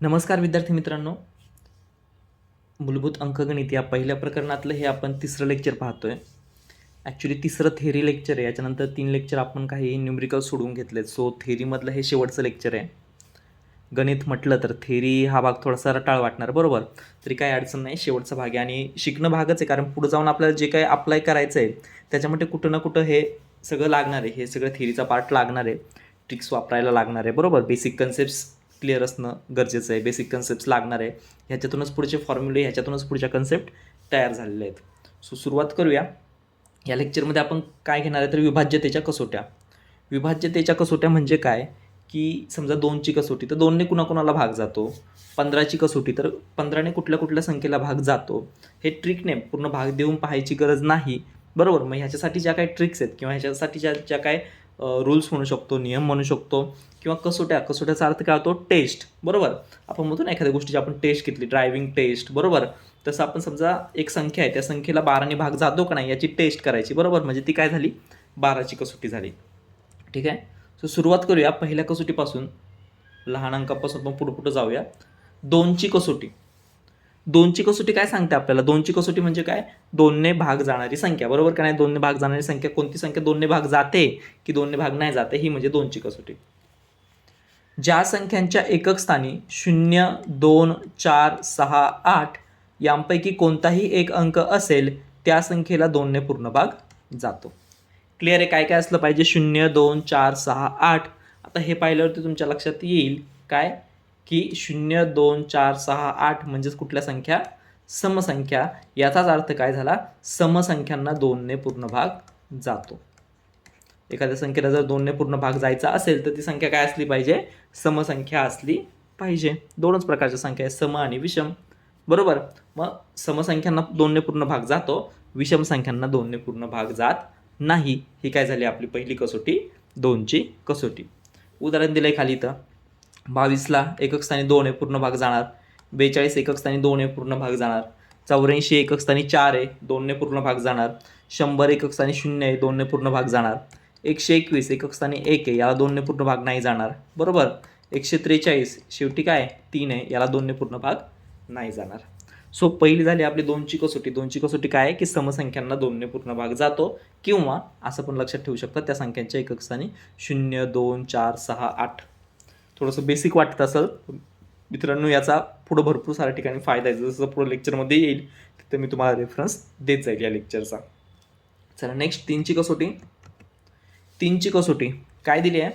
नमस्कार विद्यार्थी मित्रांनो. मूलभूत अंकगणित या पहिल्या प्रकरणातलं हे आपण तिसरं लेक्चर पाहतोय. ॲक्च्युली तिसरं थेरी लेक्चर आहे. याच्यानंतर 3 लेक्चर आपण काही न्यूमरिकल सोडून घेतलेत. सो थेरीमधलं हे शेवटचं लेक्चर आहे. गणित म्हटलं तर थेरी हा भाग थोडासा रटाळ वाटणार, बरोबर. तरी काही अडचण नाही, शेवटचा भाग आहे आणि शिकणं भागच आहे. कारण पुढे जाऊन आपल्याला जे काही अप्लाय करायचं आहे त्याच्यामध्ये कुठं ना कुठं हे सगळं लागणार आहे. हे सगळं थेरीचा पार्ट लागणार आहे. ट्रिक्स वापरायला लागणार आहे, बरोबर. बेसिक कन्सेप्ट्स क्लिअर असणं गरजेचं आहे. बेसिक कन्सेप्ट्स लागणार आहे. ह्याच्यातूनच पुढचे फॉर्म्युले, ह्याच्यातूनच पुढच्या कन्सेप्ट तयार झालेले आहेत. सो सुरुवात करूया. या लेक्चरमध्ये आपण काय घेणार आहे तर विभाज्यतेच्या कसोट्या. विभाज्यतेच्या कसोट्या म्हणजे काय की समजा 2ची कसोटी तर 2ने कुणाकुणाला भाग जातो. 15ची कसोटी तर 15ने कुठल्या कुठल्या संख्येला भाग जातो. हे ट्रिकने पूर्ण भाग देऊन पाहायची गरज नाही, बरोबर. मग ह्याच्यासाठी ज्या काही ट्रिक्स आहेत किंवा ह्याच्यासाठी ज्या काय रूल्स म्हणू शकतो, नियम म्हणू शकतो किंवा कसोट्याचा अर्थ काय होतो टेस्ट, बरोबर. आपण म्हणतो ना एखाद्या गोष्टीची आपण टेस्ट घेतली, ड्रायव्हिंग टेस्ट, बरोबर. तसं आपण समजा एक संख्या आहे, त्या संख्येला 12ने भाग जातो का नाही याची टेस्ट करायची, बरोबर. म्हणजे ती काय झाली 12ची कसोटी झाली. ठीक आहे. सो सुरुवात करूया पहिल्या कसोटीपासून. लहान अंकापासून पण पुढे जाऊया. 2ची कसोटी. 2ची कसोटी काय सांगते आपल्याला? 2ची कसोटी म्हणजे काय? 2ने भाग जाणारी संख्या, बरोबर का नाही. 2ने भाग जाणारी संख्या कोणती संख्या 2ने भाग जाते की 2ने भाग नाही जाते, ही म्हणजे 2ची कसोटी. ज्या संख्यांच्या एकक स्थानी 0, 2, 4, 6, 8 यांपैकी कोणताही एक अंक असेल त्या संख्येला 2ने पूर्ण भाग जातो. क्लिअर आहे. काय काय असलं पाहिजे? 0, 2, 4, 6, 8. आता हे पाहिल्यावरती तुमच्या लक्षात येईल काय की 0, 2, 4, 6, 8 म्हणजेच कुठल्या संख्या? समसंख्या. याचाच अर्थ काय झाला? समसंख्यांना 2ने पूर्ण भाग जातो. एखाद्या संख्येला जर 2ने पूर्ण भाग जायचा असेल तर ती संख्या काय असली पाहिजे? समसंख्या असली पाहिजे. दोनच प्रकारच्या संख्या आहेत, सम आणि विषम, बरोबर. मग समसंख्यांना 2ने पूर्ण भाग जातो, विषम संख्यांना 2ने पूर्ण भाग जात नाही. ही काय झाली आपली पहिली कसोटी, 2ची कसोटी. उदाहरण दिलंय खाली इथं. 22ला एकक स्थानी 2 आहे, पूर्ण भाग जाणार. 42 एकक स्थानी 2 आहे, पूर्ण भाग जाणार. 84 एकक स्थानी 4 आहे, 2ने पूर्ण भाग जाणार. 100 एकक स्थानी 0 आहे, 2ने पूर्ण भाग जाणार. 121 एकक स्थानी 1 आहे, याला 2ने पूर्ण भाग नाही जाणार, बरोबर. 143 शेवटी काय 3 आहे, याला 2ने पूर्ण भाग नाही जाणार. सो पहिली झाली आपली 2ची कसोटी. 2ची कसोटी काय आहे की समसंख्यांना 2ने पूर्ण भाग जातो किंवा असं पण लक्षात ठेवू शकतात त्या संख्यांच्या एकक स्थानी 0, 2, 4, 6, 8. थोडंसं बेसिक वाटत असेल मित्रांनो, याचा पुढं भरपूर साऱ्या ठिकाणी फायदा आहे. जसं पुढं लेक्चरमध्ये येईल तिथं मी तुम्हाला रेफरन्स देत जाईल या लेक्चरचा. चला नेक्स्ट 3ची कसोटी. 3ची कसोटी काय दिली आहे?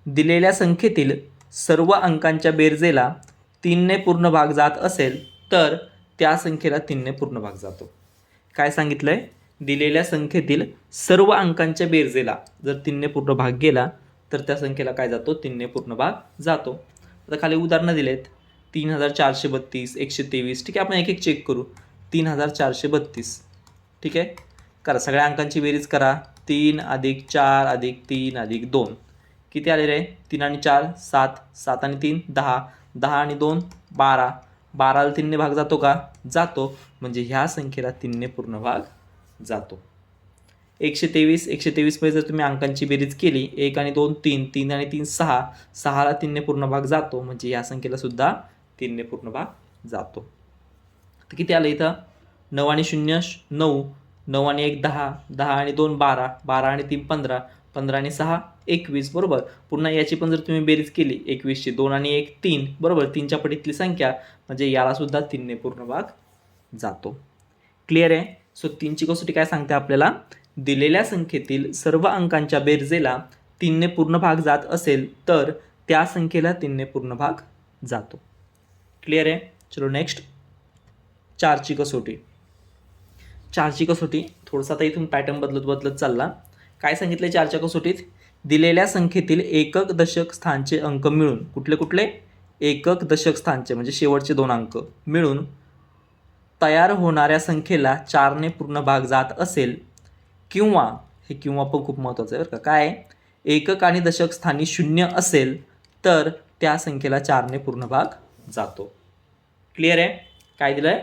दिलेल्या संख्येतील सर्व अंकांच्या बेरजेला 3ने पूर्ण भाग जात असेल तर त्या संख्येला 3ने पूर्ण भाग जातो. काय सांगितलंय? दिलेल्या संख्येतील सर्व अंकांच्या बेरजेला जर 3ने पूर्ण भाग गेला तर त्या संख्येला काय जातो? 3ने पूर्ण भाग जातो. आता खाली उदाहरणं दिलेत. 3432, 123. ठीक आहे, आपण एक एक चेक करू. 3432. ठीक आहे, करा सगळ्या अंकांची बेरीज करा. 3 + 4 + 3 + 2 किती आले रे? 3 आणि 4 7, 7 आणि 3 10, 10 आणि 2 12, 12ला 3ने भाग जातो का? जातो. म्हणजे ह्या संख्येला 3ने पूर्ण भाग जातो. 123 मध्ये जर तुम्ही अंकांची बेरीज केली, 1 आणि 2 3, 3 आणि 3 6, 6ला 3ने पूर्ण भाग जातो. म्हणजे या संख्येला सुद्धा 3ने पूर्ण भाग जातो. तर किती आलं इथं? 9 आणि 0 9, 9 आणि 1 10, 10 आणि 2 12, 12 आणि 3 15, 15 आणि 6 21, बरोबर. पुन्हा याची पण जर तुम्ही बेरीज केली 21ची, 2 आणि 1 3, बरोबर. 3च्या पटीतली संख्या म्हणजे याला सुद्धा 3ने पूर्ण भाग जातो. क्लिअर आहे. सो 3ची कसोटी काय सांगते आपल्याला? दिलेल्या संख्येतील सर्व अंकांच्या बेरजेला 3ने पूर्ण भाग जात असेल तर त्या संख्येला 3ने पूर्ण भाग जातो. क्लिअर आहे. चलो नेक्स्ट 4ची कसोटी. 4ची कसोटी थोडंसं आता इथून पॅटर्न बदलत चालला. काय सांगितलं 4च्या कसोटीत? दिलेल्या संख्येतील एकक दशक स्थानचे अंक मिळून, कुठले कुठले? एकक दशक स्थानचे म्हणजे शेवटचे 2 अंक मिळून तयार होणाऱ्या संख्येला 4ने पूर्ण भाग जात असेल किंवा, हे किंवा पण खूप महत्त्वाचं आहे बरं का. काय? एकक आणि दशक स्थानी 0 असेल तर त्या संख्येला 4ने पूर्ण भाग जातो. क्लिअर आहे. काय दिलं आहे?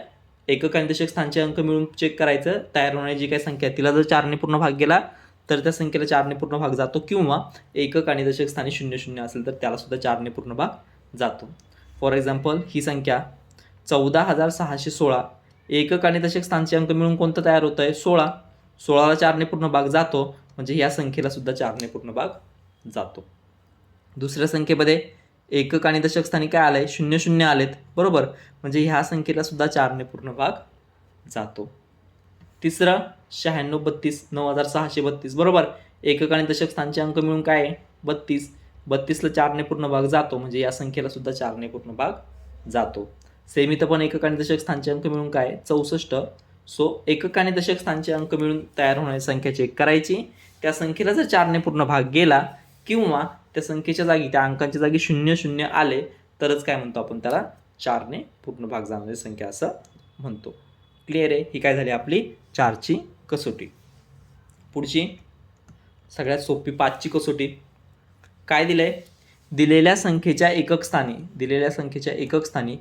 एकक आणि दशक स्थानचे अंक मिळून चेक करायचं. तयार होणारी जी काही संख्या आहे तिला जर 4ने पूर्ण भाग गेला तर त्या संख्येला 4ने पूर्ण भाग जातो किंवा एकक आणि दशक स्थानी 0 0 असेल तर त्याला सुद्धा 4ने पूर्ण भाग जातो. फॉर एक्झाम्पल ही संख्या 14,616 एकक आणि दशक स्थानचे अंक मिळून कोणतं तयार होत आहे 16. 16ला 4ने पूर्ण भाग जातो म्हणजे या संख्येला सुद्धा 4ने पूर्ण भाग जातो. दुसऱ्या संख्येमध्ये एकक आणि दशक स्थानी काय आलंय 0 0 आलेत बरोबर, म्हणजे ह्या संख्येला सुद्धा 4ने पूर्ण भाग जातो. तिसरं 96 32 9632 बरोबर, एकक आणि दशक स्थानचे अंक मिळून काय आहे 32. 32ला 4ने पूर्ण भाग जातो म्हणजे या संख्येला सुद्धा 4ने पूर्ण भाग जातो. सेम इथं पण एकक आणि दशक स्थानचे अंक मिळून काय 64. सो एकक आणि दशक स्थानचे अंक मिळून तयार होणारी संख्या चेक करायची, त्या संख्येला जर 4ने पूर्ण भाग गेला किंवा त्या संख्येच्या जागी त्या अंकांच्या जागी 0 0 आले तरच काय म्हणतो आपण त्याला 4ने पूर्ण भाग जाणारी संख्या असं म्हणतो. क्लिअर आहे. ही काय झाली आपली 4ची कसोटी. पुढची सगळ्यात सोपी 5ची कसोटी. काय दिलंय, दिलेल्या संख्येच्या एकक स्थानी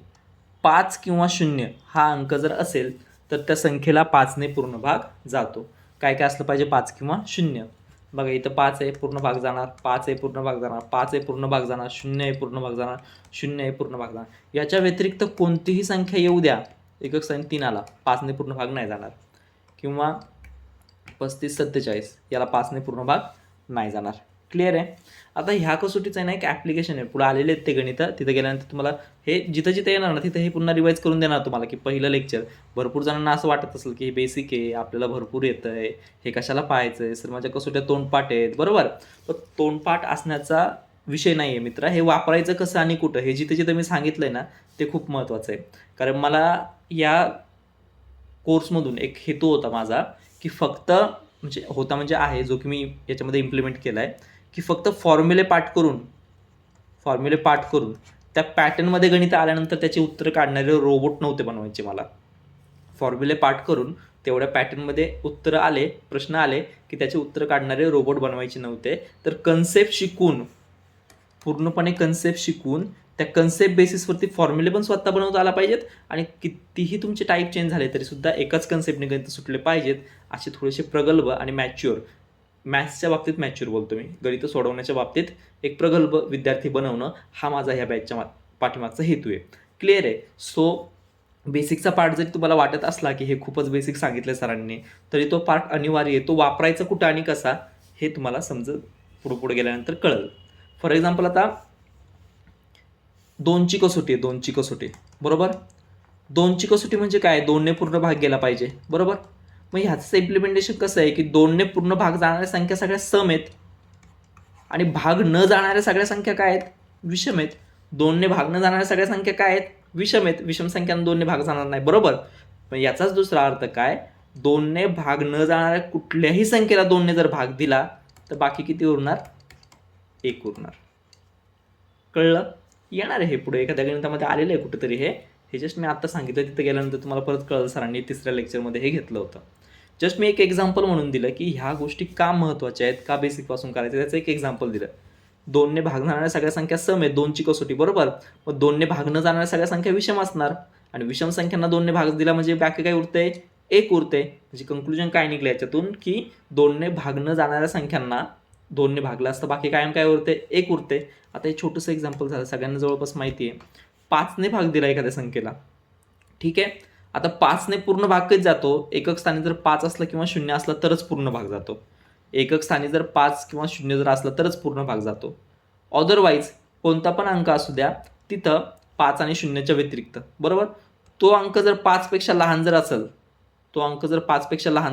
5 किंवा 0 हा अंक जर असेल तर त्या संख्येला 5ने पूर्ण भाग जातो. काय काय असलं पाहिजे 5 किंवा 0. बघा इथं 5 आहे पूर्ण भाग जाणार, 5 आहे पूर्ण भाग जाणार, 5 आहे पूर्ण भाग जाणार, 0 आहे पूर्ण भाग जाणार, 0 आहे पूर्ण भाग जाणार. याच्या व्यतिरिक्त कोणतीही संख्या येऊ द्या, एकक स्थानी 3 आला 5ने पूर्ण भाग नाही जाणार, किंवा 35 47 याला 5ने पूर्ण भाग नाही जाणार. क्लिअर आहे. आता ह्या कसोटीचं आहे ना एक ॲप्लिकेशन आहे, पुढे आलेले आहेत ते गणित, तिथं गेल्यानंतर तुम्हाला हे जिथं जिथं येणार ना तिथं हे पुन्हा रिवाईज करून देणार तुम्हाला, की पहिलं लेक्चर. भरपूर जणांना असं वाटत असेल की हे बेसिक आहे आपल्याला भरपूर येतं आहे, हे कशाला पाहायचं आहे सर, माझ्या कसोट्या तोंडपाठ आहेत बरोबर. पण तोंडपाठ असण्याचा विषय नाही आहे मित्रा, हे वापरायचं कसं आणि कुठं हे जिथं जिथं मी सांगितलं आहे ना ते खूप महत्त्वाचं आहे. कारण मला या कोर्समधून एक हेतू होता माझा, की फक्त म्हणजे आहे जो की मी याच्यामध्ये इम्प्लिमेंट केला आहे, की फक्त फॉर्म्युले पाठ करून त्या पॅटर्नमध्ये गणित आल्यानंतर त्याची उत्तर काढणारे रोबोट नव्हते बनवायचे मला. फॉर्म्युले पाठ करून तेवढ्या पॅटर्नमध्ये उत्तरं आले, प्रश्न आले की त्याचे उत्तर काढणारे रोबोट बनवायचे नव्हते. तर पूर्णपणे कन्सेप्ट शिकून त्या कन्सेप्ट बेसिसवरती फॉर्म्युले पण स्वतः बनवता आला पाहिजेत आणि कितीही तुमचे टाईप चेंज झाले तरी सुद्धा एकाच कन्सेप्टने गणित सुटले पाहिजेत. असे थोडेसे प्रगल्भ आणि मॅच्युअर, मॅथ्सच्या बाबतीत मॅच्युअर बोलतो मी, गणित सोडवण्याच्या बाबतीत एक प्रगल्भ विद्यार्थी बनवणं हा माझा ह्या बॅचच्या पाठीमागचा हेतू आहे. क्लिअर आहे. सो बेसिकचा पार्ट जरी तुम्हाला वाटत असला की हे खूपच बेसिक सांगितलं सरांनी, तरी तो पार्ट अनिवार्य आहे. तो वापरायचा कुठं आणि कसा हे तुम्हाला समजत पुढे गेल्यानंतर कळलं. फॉर एक्झाम्पल आता 2ची कसोटी बरोबर. 2ची कसोटी म्हणजे काय, 2ने पूर्ण भाग गेला पाहिजे बरोबर. मग ह्याचं इम्प्लिमेंटेशन कसं आहे की 2ने पूर्ण भाग जाणाऱ्या संख्या सगळ्या सम आहेत आणि भाग न जाणाऱ्या सगळ्या संख्या काय आहेत विषम आहेत. 2ने भाग न जाणाऱ्या सगळ्या संख्या काय आहेत विषम आहेत. विषम संख्यांना 2ने भाग जाणार नाही बरोबर. पण याचाच दुसरा अर्थ काय, 2ने भाग न जाणाऱ्या कुठल्याही संख्येला 2ने जर भाग दिला तर बाकी किती उरणार 1 उरणार. कळलं. येणार आहे हे पुढे एखाद्या गणितामध्ये आलेलं आहे कुठेतरी, हे जस्ट मी आता सांगितलं, तिथं गेल्यानंतर तुम्हाला परत कळलं सरांनी तिसऱ्या लेक्चरमध्ये हे घेतलं होतं. जस्ट मी एक एक्झाम्पल म्हणून दिलं की ह्या गोष्टी का महत्त्वाच्या आहेत, का बेसिकपासून करायचं त्याचं एक एक्झाम्पल दिलं. 2ने भाग जाणाऱ्या सगळ्या संख्या सम आहेत 2ची कसोटी बरोबर. मग 2ने भाग न जाणाऱ्या सगळ्या संख्या विषम असणार आणि विषम संख्यांना 2ने भाग दिला म्हणजे बाकी काय उरते 1 उरते. म्हणजे कंक्लुजन काय निघलं याच्यातून की 2ने भाग न जाणाऱ्या संख्यांना 2ने भागला असतं बाकी कायम काय उरते 1 उरते. आता हे छोटंसं एक्झाम्पल झालं, सगळ्यांना जवळपास माहिती आहे. 5ने भाग दिला एखाद्या संख्येला, ठीक आहे. आता 5ने पूर्ण भाग कधी जातो, एकक स्थानी जर 5 असलं किंवा 0 असलं तरच पूर्ण भाग जातो. एकक स्थानी जर 5 किंवा 0 जर असलं तरच पूर्ण भाग जातो. अदरवाईज कोणता पण अंक असू द्या तिथं 5 आणि 0च्या व्यतिरिक्त बरोबर, तो अंक जर 5 पेक्षा लहान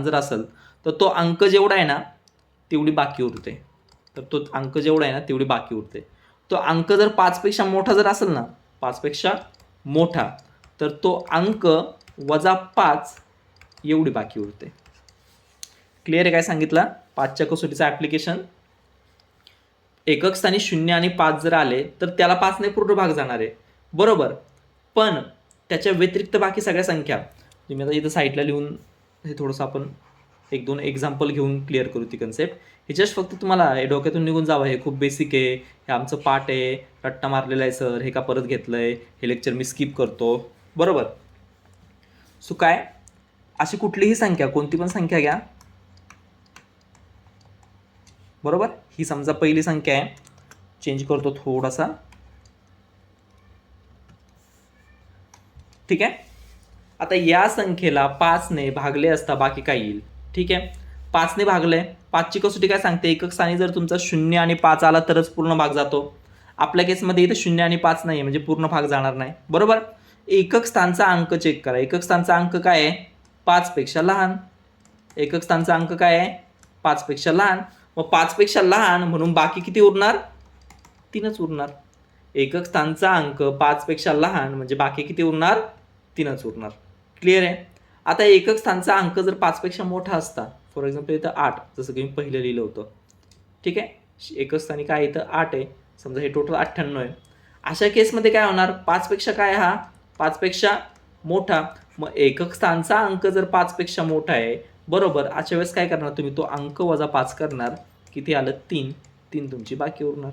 जर असेल तर तो अंक जेवढा आहे ना तेवढी बाकी उरते. तो अंक जर 5 पेक्षा मोठा जर असेल ना, 5 पेक्षा मोठा, तर तो अंक वजा 5 एवढी बाकी उरते. क्लिअर आहे काय सांगितलं. 5च्या कसोटीचं ॲप्लिकेशन, एकक स्थानी 0 आणि 5 जर आले तर त्याला 5ने पूर्ण भाग जाणार आहे बरोबर. पण त्याच्या व्यतिरिक्त बाकी सगळ्या संख्या, तुम्ही आता इथं साईडला लिहून हे थोडंसं आपण 1-2 एक्झाम्पल घेऊन क्लिअर करू ती कन्सेप्ट. हे जस्ट फक्त तुम्हाला हे डोक्यातून निघून जावं, हे खूप बेसिक आहे, हे आमचं पाठ आहे, रट्टा मारलेला आहे सर, हे का परत घेतलं आहे, हे लेक्चर मी स्किप करतो बरोबर. सो काय, अशी कुठलीही संख्या, कोणती पण संख्या घ्या बरोबर. ही समजा पहिली संख्या आहे, चेंज करतो थोडासा, ठीक आहे. आता या संख्येला 5ने भागले असता बाकी काय येईल. ठीक आहे, 5ने भागले, 5ची कसोटी काय सांगते, एकक स्थानी जर तुमचा 0 आणि 5 आला तरच पूर्ण भाग जातो. आपल्या केसमध्ये इथं 0 आणि 5 नाही म्हणजे पूर्ण भाग जाणार नाही. बरोबर. एकक स्थानचा अंक चेक करा. एकक स्थानचा अंक काय आहे, 5 पेक्षा लहान. एकक स्थानचा अंक काय आहे, 5 पेक्षा लहान. मग 5 पेक्षा लहान म्हणून बाकी किती उरणार, 3च उरणार. एकक स्थानचा अंक 5 पेक्षा लहान म्हणजे बाकी किती उरणार, 3च उरणार. क्लिअर आहे. आता एकक स्थानचा अंक जर 5 पेक्षा मोठा असता, फॉर एक्झाम्पल इथं 8, जसं की मी पहिलं लिहिलं होतं. ठीक आहे, एकक स्थानी काय इथं 8 आहे, समजा हे टोटल 98 आहे. अशा केसमध्ये काय होणार, 5 पेक्षा काय, हा 5 पेक्षा मोठा. मग एकक स्थानचा अंक जर 5 पेक्षा मोठा आहे, बरोबर, अशा वेळेस काय करणार तुम्ही, तो अंक वजा 5 करणार, किती आलं, 3. 3 तुमची बाकी उरणार.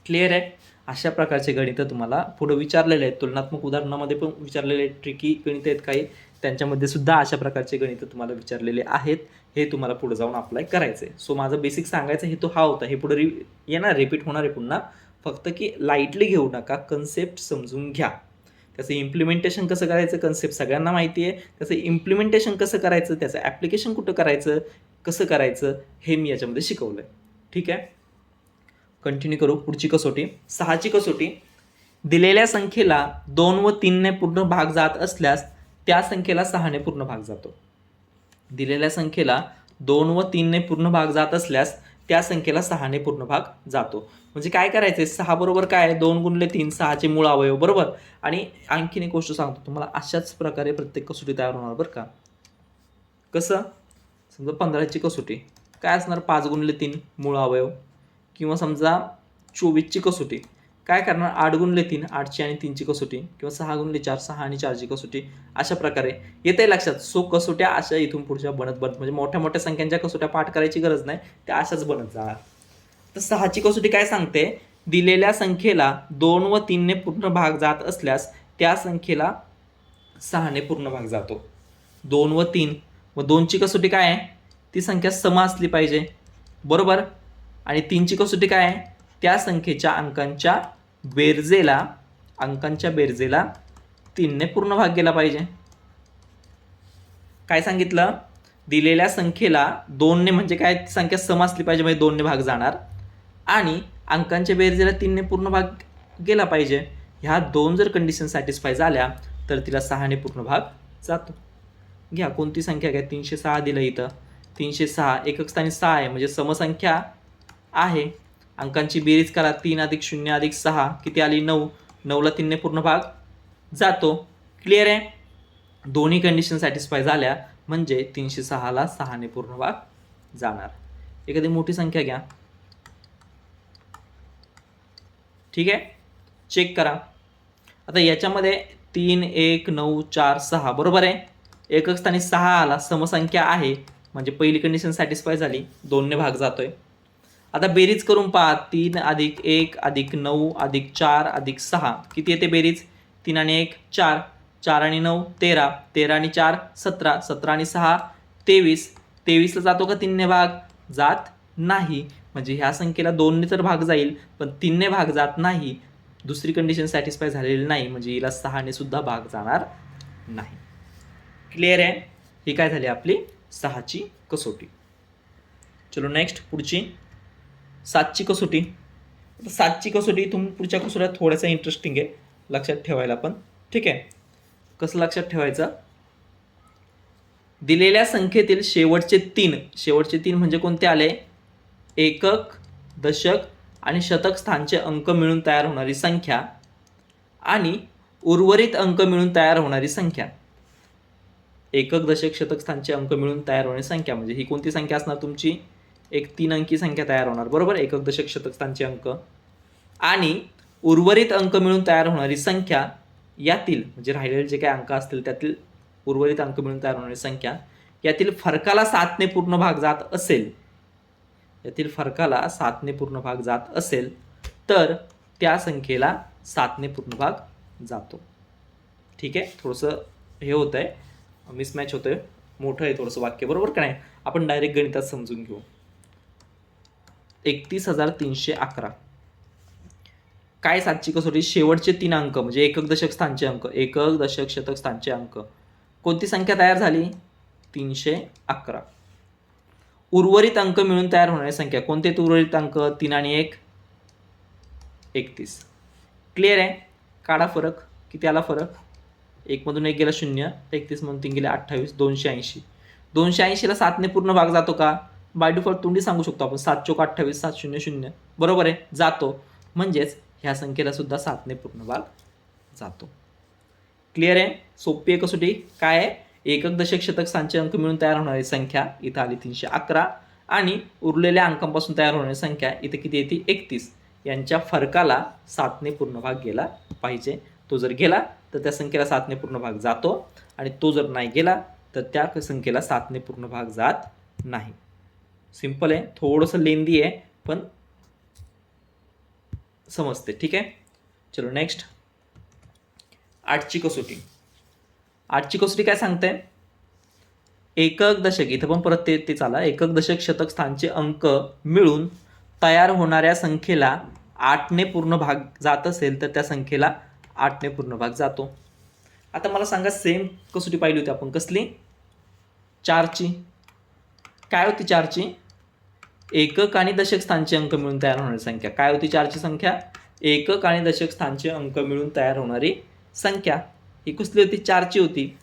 क्लिअर आहे. अशा प्रकारचे गणित तुम्हाला पुढे विचारलेले आहेत. तुलनात्मक उदाहरणामध्ये पण विचारलेले ट्रिकी गणित आहेत काही, त्यांच्यामध्ये सुद्धा अशा प्रकारचे गणित तुम्हाला विचारलेले आहेत. हे तुम्हाला पुढे जाऊन अप्लाय करायचे. सो माझा बेसिक सांगायचा हेतू हा होता. हे पुढे येणार, रिपीट होणार आहे पुन्हा. फक्त की लाईटली घेऊ नका, कन्सेप्ट समजून घ्या. त्याचं इम्प्लिमेंटेशन कसं करायचं, कन्सेप्ट सगळ्यांना माहिती आहे. त्याचं इम्प्लिमेंटेशन कसं करायचं, त्याचं ॲप्लिकेशन कुठं करायचं, कसं करायचं, हे मी याच्यामध्ये शिकवलं आहे. ठीक आहे, कंटिन्यू करू. पुढची कसोटी, 6ची कसोटी. दिलेल्या संख्येला 2 व 3ने पूर्ण भाग जात असल्यास त्या संख्येला 6ने पूर्ण भाग जातो. दिलेल्या संख्येला 2 व 3ने पूर्ण भाग जात असल्यास त्या संख्येला 6ने पूर्ण भाग जातो. म्हणजे काय करायचे, 6 बरोबर काय, 2 गुणिले 3, 6चे मूळ अवयव. बरोबर. आणि आणखीन एक गोष्ट सांगतो तुम्हाला, अशाच प्रकारे प्रत्येक कसोटी तयार होणार बरं का. कसं, समजा 15ची कसोटी काय असणार, 5 गुणिले 3 मूळ अवयव. किंवा समजा 24ची कसोटी काय करणार, 8 गुणिले 3, 8ची आणि 3ची कसोटी. किंवा 6 गुणिले 4, 6 आणि 4ची कसोटी. अशा प्रकारे येते लक्षात. सो कसोट्या अशा इथून पुढच्या बनत म्हणजे मोठ्या मोठ्या संख्यांच्या कसोट्या पाठ करायची गरज नाही, त्या अशाच बनत जाणार. तर 6ची कसोटी काय सांगते, दिलेल्या संख्येला 2 व 3ने पूर्ण भाग जात असल्यास त्या संख्येला 6ने पूर्ण भाग जातो. 2 व 3, व 2ची कसोटी काय आहे, ती संख्या सम असली पाहिजे. बरोबर. आणि 3ची कसोटी काय आहे, त्या संख्येच्या अंकांच्या बेरजेला 3ने पूर्ण भाग गेला पाहिजे. काय सांगितलं, दिलेल्या संख्येला 2ने म्हणजे काय, संख्या सम असली पाहिजे म्हणजे 2ने भाग जाणार. आणि अंकांच्या बेरजेला 3ने पूर्ण भाग गेला पाहिजे. ह्या 2 जर कंडिशन सॅटिस्फाय झाल्या तर तिला 6ने पूर्ण भाग जातो. घ्या कोणती संख्या घ्या, 306 दिलं इथं. 306 एकक स्थानी 6 आहे म्हणजे समसंख्या आहे. अंकांची बेरीज करा, 3 + 0 + 6 किती आली, 9. 9ला 3ने पूर्ण भाग जातो. क्लिअर आहे. दोन्ही कंडिशन सॅटिस्फाय झाल्या म्हणजे 306ला 6ने पूर्ण भाग जाणार. एखादी मोठी संख्या घ्या. ठीक आहे, चेक करा. आता याच्यामध्ये 3, 1, 9, 4, 6 बरोबर आहे. एकक स्थानी 6 आला, समसंख्या आहे म्हणजे पहिली कंडिशन सॅटिस्फाय झाली, 2ने भाग जातोय. आता बेरीज करून पहा, 3 + 1 + 9 + 4 + 6 किती येते बेरीज, 3 आणि 1 4, 4 आणि 9 13, 13 आणि 4 17, 17 आणि 6 23, 23ला जातो का 3ने भाग, जात नाही. म्हणजे ह्या संख्येला 2ने तर भाग जाईल पण 3ने भाग जात नाही. दुसरी कंडिशन सॅटिस्फाय झालेली नाही म्हणजे हिला 6ने सुद्धा भाग जाणार नाही. क्लिअर आहे. ही काय झाली आपली 6ची कसोटी. चलो नेक्स्ट पुढची 7ची कसोटी. 7ची कसोटी तुम्ही पुढच्या कसोट्या थोड्यासा इंटरेस्टिंग आहे, लक्षात ठेवायला पण. ठीक आहे, कसं लक्षात ठेवायचं, दिलेल्या संख्येतील शेवटचे 3 म्हणजे कोणते आले, एकक, दशक आणि शतक स्थानचे अंक मिळून तयार होणारी संख्या आणि उर्वरित अंक मिळून तयार होणारी संख्या. एकक, दशक, शतक स्थानचे अंक मिळून तयार होणारी संख्या म्हणजे ही कोणती संख्या असणार तुमची, एक 3 अंकी संख्या तयार होणार. बरोबर. एकक, दशक, शतक स्थानचे अंक आणि उर्वरित अंक मिळून तयार होणारी संख्या, यातील म्हणजे राहिलेले जे काही अंक असतील त्यातील उर्वरित अंक मिळून तयार होणारी संख्या, यातील फरकाला 7ने पूर्ण भाग जात असेल, यातील फरकाला 7ने पूर्ण भाग जात असेल तर त्या संख्येला 7ने पूर्ण भाग जातो. ठीक आहे, थोडंसं हे होत आहे, मिसमॅच होत आहे, मोठं आहे थोडंसं वाक्य. बरोबर का नाही. आपण डायरेक्ट गणितात समजून घेऊ. 31,311 काय 7ची कसोटी? शेवटचे 3 अंक म्हणजे एकक दशक स्थानचे अंक, एकक दशक शतक स्थानचे अंक. कोणती संख्या तयार झाली? 311. उर्वरित अंक मिळून तयार होणारी संख्या कोणते? उर्वरित अंक 3 आणि 1 31. क्लिअर आहे? काढा फरक. किती आला फरक? 1 मधून 1 गेला 0, 31 मधून 3 गेले 28, 280. 280 ला 7ने पूर्ण भाग जातो का? बाय डिफॉल्ट तोंडी सांगू शकतो आपण 7 चोक 28, 7 0 0. बरोबर आहे, जातो. म्हणजेच ह्या संख्येला सुद्धा 7ने पूर्ण भाग जातो. क्लिअर आहे? सोपी आहे कसोटी. काय आहे? एकक दशक शतक स्थानचे अंक मिळून तयार होणारी संख्या इथं आली 311 आणि उरलेल्या अंकांपासून तयार होणारी संख्या इथे किती येते? 31. यांच्या फरकाला 7ने पूर्ण भाग गेला पाहिजे. तो जर गेला तर त्या संख्येला 7ने पूर्ण भाग जातो आणि तो जर नाही गेला तर त्या संख्येला 7ने पूर्ण भाग जात नाही. सिंपल आहे, थोडंसं लेंदी आहे पण समजते. ठीक आहे, चलो नेक्स्ट. 8ची कसोटी. 8ची कसोटी काय सांगते? एकक दशक, इथं पण परत तेच आला, एकक दशक शतक स्थानचे अंक मिळून तयार होणाऱ्या संख्येला 8ने पूर्ण भाग जात असेल तर त्या संख्येला 8ने पूर्ण भाग जातो. आता मला सांगा, सेम कसोटी पाहिली होती आपण, कसली? 4ची. काय होती 4ची? एकक आणि दशक स्थानचे अंक मिळून तयार होणारी संख्या. काय होती 4ची संख्या? एकक आणि दशक स्थानचे अंक मिळून तयार होणारी संख्या. ही कुठली होती? 4ची होती.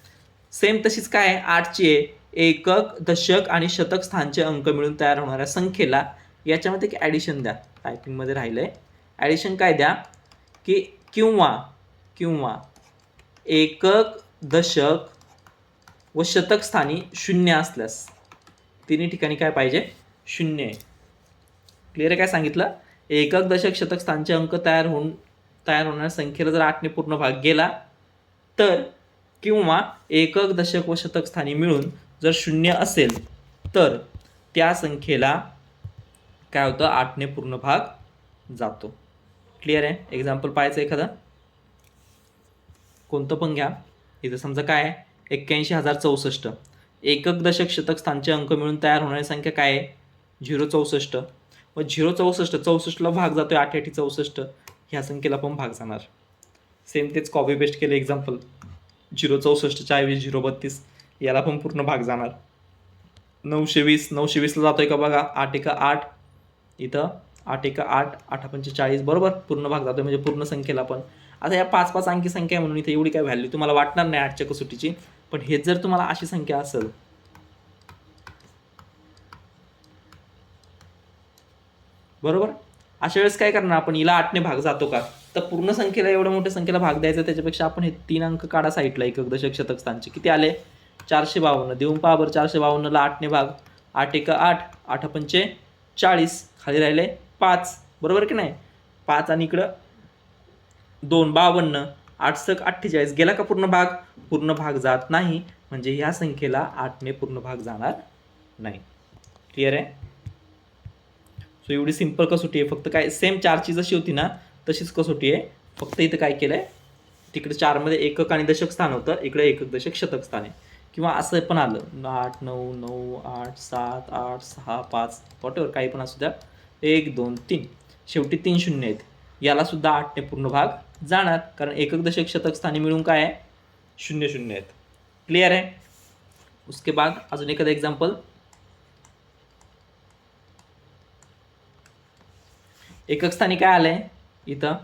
सेम तशीच काय आहे? 8ची आहे. एकक दशक आणि शतक स्थानचे अंक मिळून तयार होणाऱ्या संख्येला याच्यामध्ये एक ॲडिशन द्या. टायपिंगमध्ये राहिलंय. ॲडिशन काय द्या की किंवा एकक दशक व शतक स्थानी 0 असल्यास तिन्ही ठिकाणी काय पाहिजे? 0. क्लिअर आहे? काय सांगितलं? एकक दशक शतक स्थानचे अंक तयार होणाऱ्या संख्येला जर 8ने पूर्ण भाग गेला तर, किंवा एकक दशक व शतक स्थानी मिळून जर 0 असेल तर त्या संख्येला काय होतं? 8ने पूर्ण भाग जातो. क्लिअर आहे? एक्झाम्पल पाहायचं एखादं, कोणतं पण घ्या. इथं समजा काय आहे? 81,064. एकक दशक शतक स्थानचे अंक मिळून तयार होणारी संख्या काय आहे? 064. व 64ला भाग जातोय 8 64. ह्या संख्येला पण भाग जाणार. सेम तेच कॉपी पेस्ट केलं एक्झाम्पल. 064च्या ऐवजी 032, याला पण पूर्ण भाग जाणार. 920ला जातोय का बघा? 8 1 8, इथं 8 1 8, 8 5 40, बरोबर पूर्ण भाग जातोय म्हणजे पूर्ण संख्येला पण. आता या 5 अंकी संख्या आहे म्हणून इथे एवढी काय व्हॅल्यू तुम्हाला वाटणार नाही 8च्या कसोटीची, पण हेच जर तुम्हाला अशी संख्या असेल बरोबर, अशा वेळेस काय करणार आपण? हिला 8ने भाग जातो का? तर पूर्ण संख्येला, एवढ्या मोठ्या संख्येला भाग द्यायचा, त्याच्यापेक्षा आपण हे 3 अंक काढा साईडला. एकक दशक शतक स्थानचे किती आले? 452. देऊन पहा बरं, 452ला 8ने भाग. 8 1 8, 8 5 40, खाली राहिले 5, बरोबर की नाही? 5 आणि इकडं 2 52, 8 6 48, गेला का पूर्ण भाग? पूर्ण भाग जात नाही, म्हणजे ह्या संख्येला 8ने पूर्ण भाग जाणार नाही. क्लिअर आहे? सो एवढी सिंपल कसोटी आहे. फक्त काय, सेम 4ची जशी होती ना तशीच कसोटी आहे. फक्त इथं काय केलं आहे? तिकडे 4मध्ये एकक आणि दशक स्थान होतं, इकडे एकक दशक शतक स्थान आहे. किंवा असं पण आलं 8 9 9 8 7 8 6 5, वॉटेवर काही पण असू द्या, 1 2 3, शेवटी 3 शून्य आहेत. याला सुद्धा 8ने पूर्ण भाग जाणार, कारण एकक दशक शतक स्थानी मिळून काय आहे? 0 0 आहेत. क्लिअर आहे? उसके बाद अजून एखादं एक्झाम्पल. एकक स्थानी काय आलंय? इथं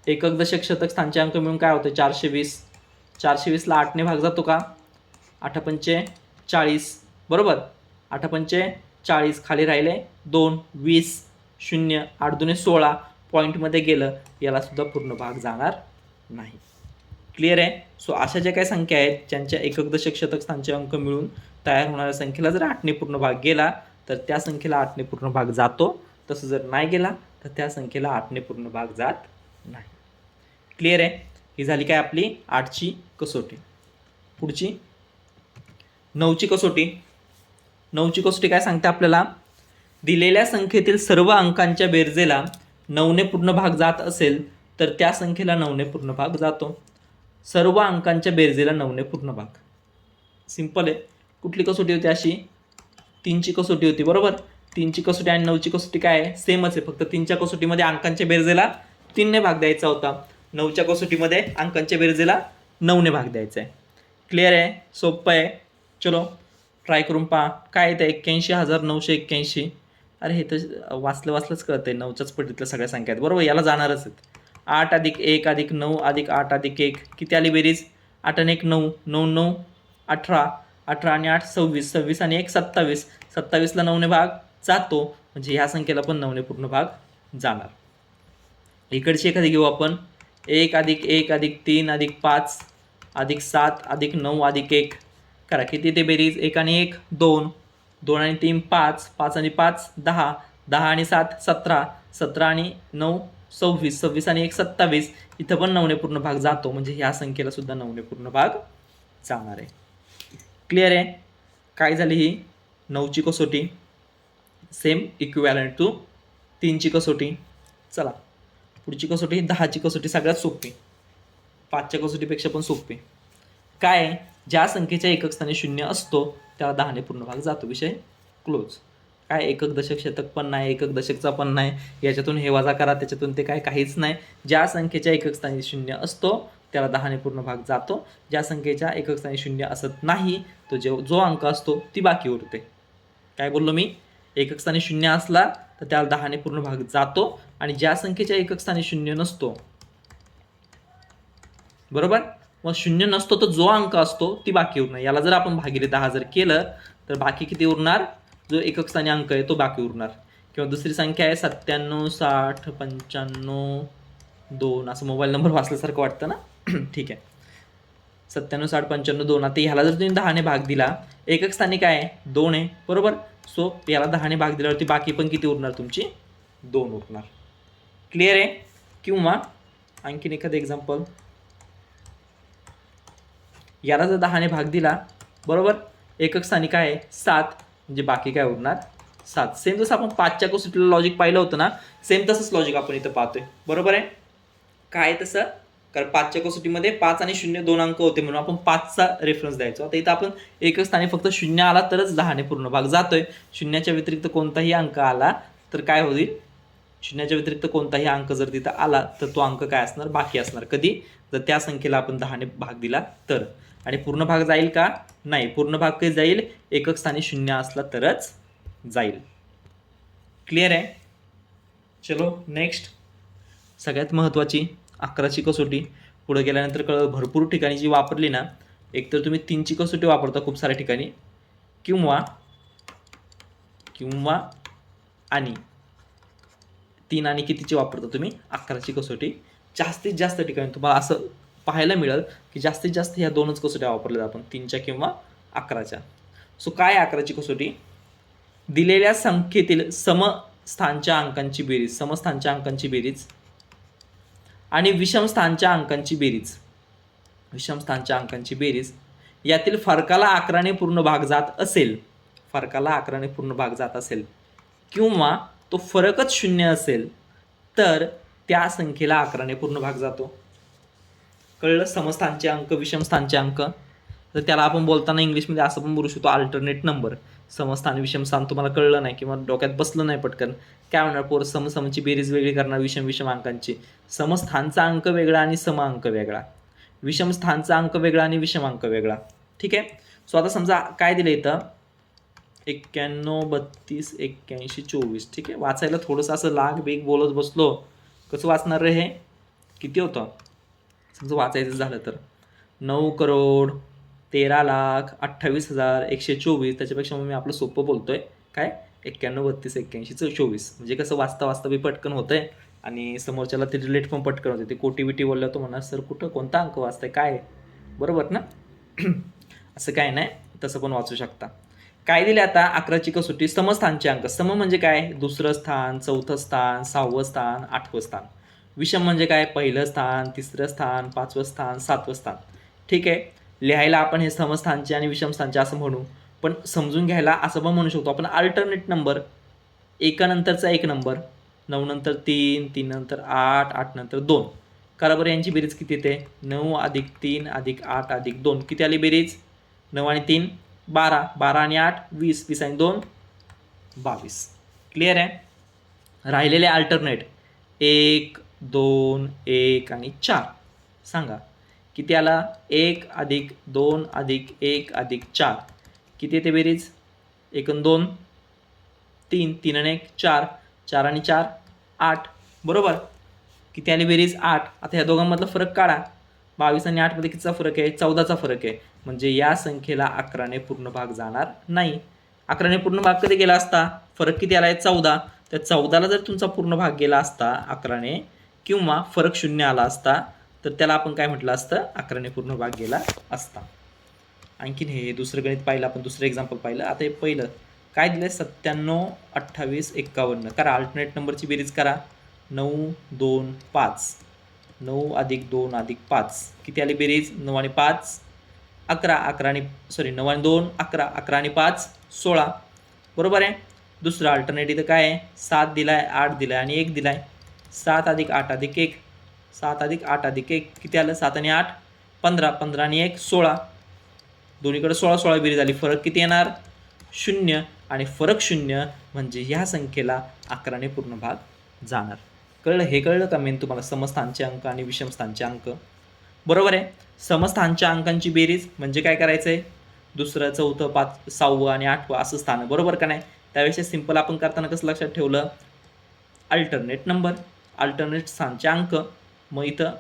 एकक दशक शतक स्थानचे अंक मिळून काय होतं? 420. 420ला 8ने भाग जातो का? 8 5 40, बरोबर. 8 5 40, खाली राहिले 2 20, 0 8 2 16, पॉईंटमध्ये गेलं, याला सुद्धा पूर्ण भाग जाणार नाही. क्लिअर आहे? सो अशा ज्या काही संख्या आहेत ज्यांच्या एकक दशक शतक स्थानचे अंक मिळून तयार होणाऱ्या संख्येला जर 8ने पूर्ण भाग गेला तर त्या संख्येला 8ने पूर्ण भाग जातो. तसं जर नाही गेला तर त्या संख्येला 8ने पूर्ण भाग जात नाही. क्लिअर आहे? ही झाली काय आपली 8ची कसोटी. पुढची 9ची कसोटी. 9ची कसोटी काय सांगते आपल्याला? दिलेल्या संख्येतील सर्व अंकांच्या बेरजेला 9ने पूर्ण भाग जात असेल तर त्या संख्येला 9ने पूर्ण भाग जातो. सर्व अंकांच्या बेरजेला 9ने पूर्ण भाग. सिंपल आहे. कुठली कसोटी होती अशी? 3ची कसोटी होती, बरोबर. 3ची कसोटी आणि 9ची कसोटी काय आहे, सेमच आहे, फक्त 3च्या कसोटीमध्ये अंकांच्या बेरजेला 3ने भाग द्यायचा होता, 9च्या कसोटीमध्ये अंकांच्या बेरजेला 9ने भाग द्यायचा आहे. क्लिअर आहे, सोपं आहे. चलो ट्राय करून पहा. काय येतं 81,981. अरे हे तर वाचलंच कळतंय, 9च्याच पटीतल्या सगळ्या संख्या आहेत, बरोबर, याला जाणारच आहेत. 8 + 1 + 9 + 8 + 1 किती आली बेरीज, 8 आणि 1 9, 9 9 18, 18 आणि 8 26, 26 आणि 1 27, 27ला 9ने भाग जातो, म्हणजे ह्या संख्येला पण 9ने पूर्ण भाग जाणार. इकडची एखादी घेऊ आपण, 1 + 1 + 3 + 5 + 7 + 9 + 1 करा. किती ते बेरीज, 1 आणि 1 2, 2 आणि 3 5, 5 आणि 5 10, 10 आणि 7 17, 17 आणि 9 26, 26 आणि 1 27. इथं पण 9ने पूर्ण भाग जातो, म्हणजे ह्या संख्येला सुद्धा 9ने पूर्ण भाग जाणार आहे. क्लिअर आहे. काय झाली ही 9ची कसोटी, सेम इक्विव्हॅलंट टू 3ची कसोटी. चला पुढची कसोटी 10ची कसोटी, सगळ्यात सोपी, 5च्या कसोटीपेक्षा पण सोपी. काय, ज्या संख्येच्या एकक स्थानी 0 असतो त्याला 10ने पूर्ण भाग जातो, विषय क्लोज. काय एकक दशक शतक पण नाही, एकक दशकचा पण नाही, याच्यातून हे वजा करा, त्याच्यातून ते काय, काहीच नाही. ज्या संख्येच्या एकक स्थानी 0 असतो त्याला 10ने पूर्ण भाग जातो. ज्या संख्येच्या एकक स्थानी 0 असत नाही तो जो अंक असतो ती बाकी उरते. काय बोललो मी, एकक स्थानी 0 असला तर त्याला 10ने पूर्ण भाग जातो, आणि ज्या संख्येच्या एकक स्थानी 0 नसतो, बरोबर, मग 0 नसतो तर जो अंक असतो ती बाकी उरणार. याला जर आपण भागिले 10 जर केलं तर बाकी किती उरणार, जो एकक स्थानी अंक आहे तो बाकी उरणार. किंवा दुसरी संख्या आहे 97 60 95 2, असं मोबाईल नंबर वाचल्यासारखं वाटतं ना. ठीक आहे, 97 60 95 2. आता ह्याला जर तुम्ही 10ने भाग दिला, एकक स्थानी काय आहे 2 आहे, बरोबर, सो याला 10ने भाग दिल्यावरती बाकी पण किती उरणार तुमची, 2 उरणार. क्लिअर आहे. किंवा आणखीन एखादं एक्झाम्पल, याला जर 10ने भाग दिला, बरोबर, एकक स्थानी काय आहे 7, म्हणजे बाकी काय उरणार 7. सेम जसं आपण 5च्या कसोटीला लॉजिक पाहिलं होतं ना, सेम तसंच लॉजिक आपण इथं पाहतोय, बरोबर आहे. काय तसं, कारण 5च्या कसोटीमध्ये 5 आणि 0 2 अंक होते, म्हणून आपण 5चा रेफरन्स द्यायचो. आता इथं आपण एकक स्थानी फक्त 0 आला तरच 10ने पूर्ण भाग जातोय. 0च्या व्यतिरिक्त कोणताही अंक आला तर काय होईल, 0च्या व्यतिरिक्त कोणताही अंक जर तिथं आला तर तो अंक काय असणार, बाकी असणार. कधी, जर त्या संख्येला आपण 10ने भाग दिला तर. आणि पूर्ण भाग जाईल का, नाही, पूर्ण भाग काही जाईल एकक स्थानी 0 असला तरच जाईल. क्लिअर आहे. चलो नेक्स्ट, सगळ्यात महत्त्वाची 11ची कसोटी. पुढे गेल्यानंतर कळलं, भरपूर ठिकाणी जी वापरली ना, एकतर तुम्ही 3ची कसोटी वापरता खूप साऱ्या ठिकाणी, किंवा आणि 3 आणि कितीची वापरता तुम्ही, 11ची कसोटी. जास्तीत जास्त ठिकाणी तुम्हाला असं पाहायला मिळेल की जास्तीत जास्त ह्या 2च कसोट्या वापरल्या आपण, 3च्या किंवा 11च्या. सो काय 11ची कसोटी, दिलेल्या संख्येतील समस्थानच्या अंकांची बेरीज, समस्थानच्या अंकांची बेरीज आणि विषमस्थानच्या अंकांची बेरीज, विषमस्थानच्या अंकांची बेरीज यातील फरकाला 11ने पूर्ण भाग जात असेल, फरकाला 11ने पूर्ण भाग जात असेल, किंवा तो फरकच 0 असेल तर त्या संख्येला 11ने पूर्ण भाग जातो. कळलं, समस्थानचे अंक विषमस्थानचे अंक. तर त्याला आपण बोलताना इंग्लिशमध्ये असं पण बोलू शकतो, अल्टरनेट नंबर. समस्थान विषमस्थान तुम्हाला कळलं नाही किंवा डोक्यात बसलं नाही पटकन, काय म्हणणार, पोर समची बेरीज वेगळी करणार विषम अंकांची. समस्थानचा अंक वेगळा आणि सम अंक वेगळा, विषमस्थानचा अंक वेगळा आणि विषम अंक वेगळा. ठीक आहे. सो आता समजा काय दिलं इथं, 91 32 81 24. ठीक आहे, वाचायला थोडंसं असं लाग बेग बोलत बसलो, कसं वाचणार रे हे, किती होतं समजा वाचायचं झालं तर 9,13,28,124. त्याच्यापेक्षा मग मी आपलं सोपं बोलतोय, काय 91 32 81 24. म्हणजे कसं वाचता वाचता बी पटकन होतंय आणि समोरच्याला ते रिलेट पण पटकन होते. ते कोटी बिटी बोललं तो म्हणा, सर कुठं कोणता अंक वाचताय काय, बरोबर ना. असं काय नाही, तसं पण वाचू शकता. काय दिले आता 11ची कसोटी, समस्थानचे अंक. सम म्हणजे काय, दुसरं स्थान, चौथं स्थान, 6वं स्थान, 8वं स्थान. विषम म्हणजे काय, पहिलं स्थान, तिसरं स्थान, 5वं स्थान, 7वं स्थान. ठीक आहे, लिहायला आपण हे समस्थानचे आणि विषमस्थानचे असं म्हणू, पण समजून घ्यायला असं पण म्हणू शकतो आपण अल्टरनेट नंबर. एकानंतरचा एक नंबर, 9 नंतर 3, 3 नंतर 8, 8 नंतर 2. करा बरं यांची बेरीज किती येते, 9 + 3 + 8 + 2. किती आली बेरीज, 9 आणि 3 12, 12 आणि 8 20, 20 आणि 2 22. क्लिअर आहे. राहिलेले अल्टरनेट 1, 2, 1 आणि 4 सांगा किती आला. 1 अधिक 2 अधिक 1 अधिक 4 किती येते बेरीज. 1 आणि 2 3, 3 आणि 1 4, 4 आणि 4 8 बरोबर. किती आली बेरीज 8. आता ह्या दोघांमधला फरक काढा. 22 आणि 8 मध्ये कितीचा फरक आहे. 14चा फरक आहे. म्हणजे या संख्येला 11ने पूर्ण भाग जाणार नाही. 11ने पूर्ण भाग कधी गेला असता. फरक किती आला आहे 14. त्या 14ला जर तुमचा पूर्ण भाग गेला असता 11ने किंवा फरक 0 आला असता तर त्याला आपण काय म्हटलं असतं 11ने पूर्ण भाग गेला असता. आणखीन हे दुसरं गणित पाहिलं आपण. दुसरं एक्झाम्पल पाहिलं. आता हे पहिलं काय दिलं 97, 28, 51 करा. अल्टरनेट नंबरची बेरीज करा. 9, 2, 5 9 अधिक 2 अधिक 5 किती आली बेरीज. 9 आणि 5 11 11 आणि 9 आणि 2 11 11 आणि 5 16 बरोबर आहे. दुसरं अल्टरनेट इथं काय आहे 7 दिलाय 8 दिलाय आणि 1 दिलाय. 7 अधिक 8 अधिक 1 7 अधिक 8 अधिक 1 किती आलं 7 आणि 8 15 15 आणि 1 16 दोन्हीकडे 16 16 बेरीज झाली. फरक किती येणार 0 आणि फरक 0 म्हणजे ह्या संख्येला 11ने पूर्ण भाग जाणार. कळलं. हे कळलं का मेन तुम्हाला समस्थानचे अंक आणि विषमस्थानचे अंक बरोबर आहे. समस्थानच्या अंकांची बेरीज म्हणजे काय करायचं आहे. दुसरं चौथं 5 6वं आणि 8वं असं स्थान बरोबर का नाही. त्यापेक्षा सिंपल आपण करताना कसं लक्षात ठेवलं अल्टरनेट नंबर अल्टरनेट स्थानचे अंक. मग इथं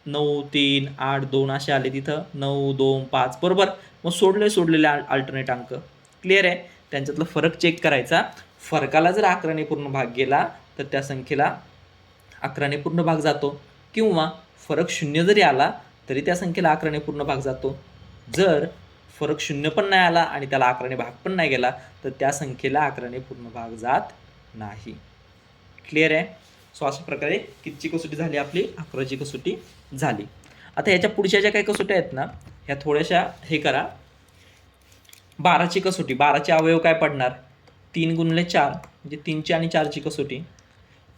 9 3 8 2 असे आले. तिथं 9 2 5 बरोबर. मग सोडलेले अल्टरनेट अंक क्लिअर आहे. त्यांच्यातला फरक चेक करायचा. फरकाला जर 11ने पूर्ण भाग गेला तर त्या संख्येला 11ने पूर्ण भाग जातो किंवा फरक 0 जरी आला तरी त्या संख्येला 11ने पूर्ण भाग जातो. जर फरक 0 पण नाही आला आणि त्याला 11ने भाग पण नाही गेला तर त्या संख्येला 11ने पूर्ण भाग जात नाही. क्लिअर आहे. सो अशा प्रकारे कितीची कसोटी झाली आपली 11ची कसोटी झाली. आता ह्याच्या पुढच्या ज्या काही कसोट्या आहेत ना ह्या थोड्याशा हे करा. 12ची कसोटी 12चे अवयव काय पडणार 3 गुणिले 4 म्हणजे 3ची आणि 4ची कसोटी.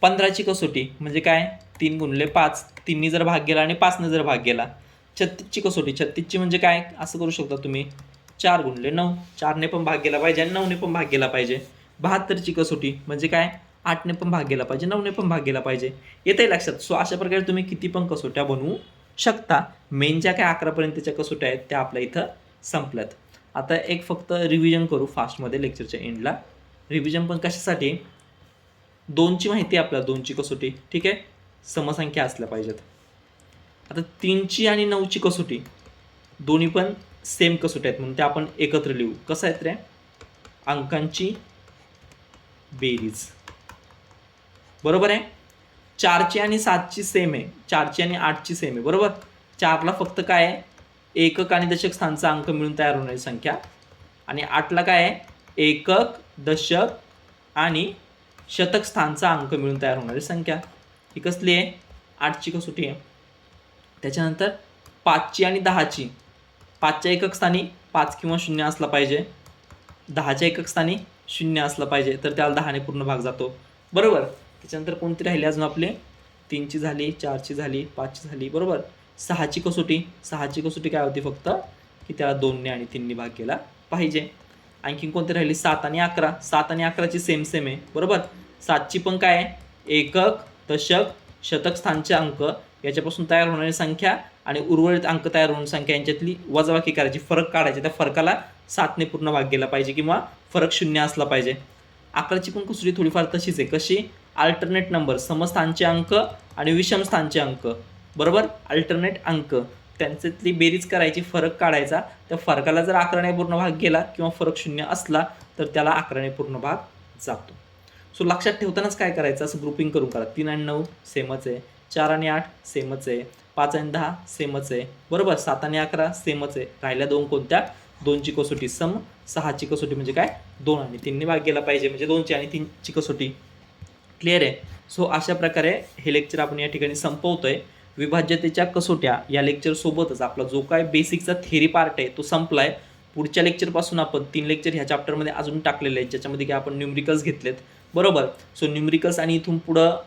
15ची कसोटी म्हणजे काय 3 गुणिले 5 3नी जर भाग गेला आणि 5ने जर भाग गेला. 36ची कसोटी 36ची म्हणजे काय असं करू शकता तुम्ही 4 गुणिले 9 4ने पण भाग गेला पाहिजे आणि 9ने पण भाग गेला पाहिजे. 72ची कसोटी म्हणजे काय 8ने पण भाग गेला पाहिजे 9ने पण भाग गेला पाहिजे. येते लक्षात. सो अशा प्रकारे तुम्ही किती पण कसोट्या बनवू शकता. मेन ज्या काय 11पर्यंतच्या कसोट्या आहेत त्या आपल्या इथं संपल्यात. आता एक फक्त रिव्हिजन करू फास्टमध्ये लेक्चरच्या एंडला. रिव्हिजन पण कशासाठी 2ची माहिती आहे आपल्याला 2ची कसोटी ठीक आहे समसंख्या असल्या पाहिजेत. आता 3ची आणि 9ची कसोटी दोन्ही पण सेम कसोटी आहेत म्हणून त्या आपण एकत्र लिहू. कसं आहेत रे अंकांची बेरीज बरोबर आहे. 4ची आणि 7ची सेम आहे 4ची आणि 8ची सेम आहे बरोबर. 4ला फक्त काय आहे एकक आणि दशक स्थानचा अंक मिळून तयार होणारी संख्या आणि 8ला काय आहे एकक दशक आणि शतक स्थानचा अंक मिळून तयार होणारी संख्या. ही कसली आहे 8ची कसोटी आहे. त्याच्यानंतर 5ची आणि 10ची 5च्या एकक स्थानी 5 किंवा 0 असला पाहिजे. 10च्या एकक स्थानी 0 असला पाहिजे तर त्याला 10ने पूर्ण भाग जातो बरोबर. त्याच्यानंतर कोणती राहिली अजून आपले 3ची झाली 4ची झाली 5ची झाली बरोबर. 6ची कसोटी काय होती फक्त की त्याला 2ने आणि 3ने भाग केला पाहिजे. आणखीन कोणती राहिली 7 आणि 11 7 आणि 11ची सेम आहे बरोबर. 7ची पण काय आहे एकक दशक शतक स्थानचे अंक याच्यापासून तयार होणारी संख्या आणि उर्वरित अंक तयार होणारी संख्या यांच्यातली वजाबाकी करायची फरक काढायची. त्या फरकाला 7ने पूर्ण भाग गेला पाहिजे किंवा फरक 0 असला पाहिजे. 11ची पण कसोटी थोडीफार तशीच आहे. कशी अल्टरनेट नंबर समस्थानचे अंक आणि विषम स्थानचे अंक बरोबर. अल्टरनेट अंक त्यांच्यातली बेरीज करायची फरक काढायचा. त्या फरकाला जर 11ने पूर्ण भाग गेला किंवा फरक 0 असला तर त्याला 11ने पूर्ण भाग जातो. सो लक्षात ठेवतानाच काय करायचं असं ग्रुपिंग करून करा. 3 आणि 9 सेमच आहे. 4 आणि 8 सेमच आहे. 5 आणि 10 सेमच आहे बरोबर. 7 आणि 11 सेमच आहे. राहिल्या 2 कोणत्या 2ची कसोटी सम. 6ची कसोटी म्हणजे काय 2 आणि 3ने भाग गेला पाहिजे म्हणजे 2ची आणि 3ची कसोटी. क्लिअर आहे. सो अशा प्रकारे हे लेक्चर आपण या ठिकाणी संपवतोय. विभाज्यतेच्या कसोट्या या लेक्चर सोबतच आपला जो काय बेसिकचा थेरी पार्ट आहे तो संपलाय. पुढच्या लेक्चरपासून आपण 3 लेक्चर ह्या चॅप्टरमध्ये अजून टाकलेले आहेत ज्याच्यामध्ये की आपण न्यूमरिकल्स घेतलेत बरोबर. सो न्यूमरिकल्स आणि इथून पुढं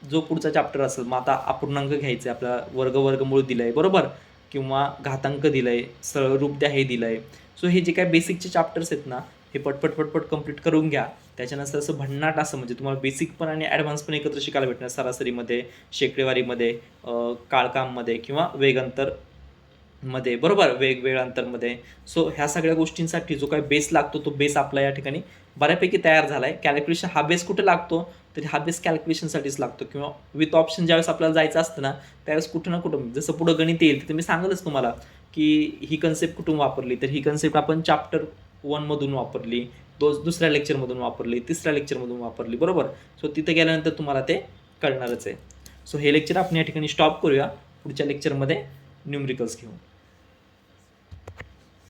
जो पुढचा चॅप्टर असेल मग आता अपूर्णांक घ्यायचे आपला वर्गमूळ दिलं आहे बरोबर किंवा घातांक दिलं आहे सरळ रूप द्या हे दिलं आहे. सो हे जे काय बेसिकचे चॅप्टर्स आहेत ना हे पटपट कंप्लीट करून घ्या. त्याच्यानंतर असं भन्नाट असं म्हणजे तुम्हाला बेसिक पण आणि ॲडव्हान्स पण एकत्र शिकायला भेटणार. सरासरीमध्ये, शेकडेवारीमध्ये, काळकाममध्ये किंवा वेगांतरमध्ये, बरोबर, वेगवेगळ्या अंतरमध्ये. सो ह्या सगळ्या गोष्टींसाठी जो काही बेस लागतो तो बेस आपला या ठिकाणी बऱ्यापैकी तयार झाला आहे. कॅल्क्युलेशन हा बेस कुठे लागतो, तर हा बेस कॅल्क्युलेशनसाठीच लागतो किंवा विथ ऑप्शन ज्यावेळेस आपल्याला जायचं असतं ना, त्यावेळेस कुठं ना कुठं जसं पुढं गणित येईल तर मी सांगेलच तुम्हाला की ही कन्सेप्ट कुठून वापरली. तर ही कन्सेप्ट आपण चॅप्टर 1 मधून वापरली, दुसऱ्या लेक्चरमधून वापरली, तिसऱ्या लेक्चरमधून वापरली, बरोबर. सो तिथे गेल्यानंतर तुम्हाला ते कळणारच आहे. सो हे लेक्चर आपण या ठिकाणी स्टॉप करूया. पुढच्या लेक्चरमध्ये न्यूमरिकल्स घेऊ.